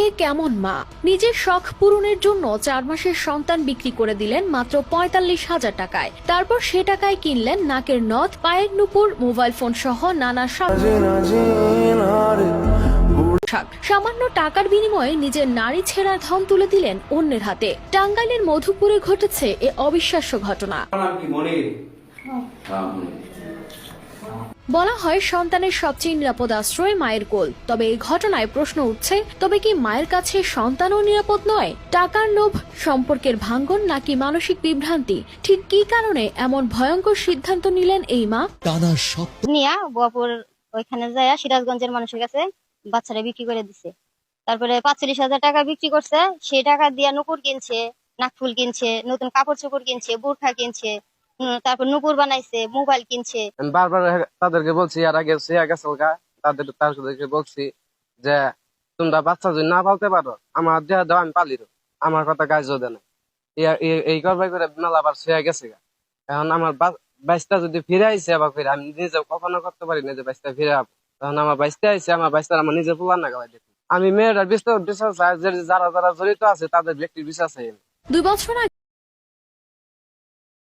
এ কেমন মা? নিজের শখ পূরণের জন্য 4 মাসের সন্তান বিক্রি করে দিলেন মাত্র 45,000 টাকায়। তারপর সে টাকায় কিনলেন নাকের নথ, পায়ের নুপুর, মোবাইল ফোন সহ নানা সামান্য টাকার বিনিময়ে নিজের নারী ছেঁড়া ধন তুলে দিলেন অন্যের হাতে। টাঙ্গাইলের মধুপুরে ঘটেছে এ অবিশ্বাস্য ঘটনা। বলা হয় সন্তানের সবচেয়ে নিরাপদ আশ্রয় মায়ের কোল। তবে এই ঘটনায় প্রশ্ন উঠছে, তবে কি মায়ের কাছে সন্তানও নিরাপদ নয়? টাকার লোভ, সম্পর্কের ভাঙ্গন নাকি মানসিক বিভ্রান্তি? ঠিক কি কারণে এমন ভয়ঙ্কর সিদ্ধান্ত নিলেন এই মা? টানা সপ্তাহ নিয়া বুয়াপুর ওইখানে যায় সিরাজগঞ্জের মানুষের কাছে বাচ্চারা বিক্রি করে দিছে। তারপরে 45,000 টাকা বিক্রি করছে। সেই টাকা দিয়া নুপুর কিনছে, নাকফুল কিনছে, নতুন কাপড় চোপড় কিনছে, বোরখা কিনছে, তারপর নুপুর বানাইছে, মোবাইল কিনছে। আমি বারবার তাদেরকে বলছি, আর আগে তাদেরকে বলছি যে তোমরা বাচ্চা যদি না পালতে পারো আমার দেহ দাও, আমি পালির। আমার কথা গায়ে দেয় না। এই করবাই করে মেলা বার শুয়ে গেছে গা। এখন আমার বাইশটা যদি ফিরে আইসে আবার ফিরে, আমি নিজে কখনো করতে পারি না যে বাইশটা ফিরে আসবো। তখন আমার বাইশটা আইসে, আমার বাইশটা আমার নিজে পোলার না গালাই দেখি। আমি মেয়েরা বিশ্বাস যারা যারা জড়িত আছে তাদের ব্যক্তির বিশ্বাস চাই। 2 বছর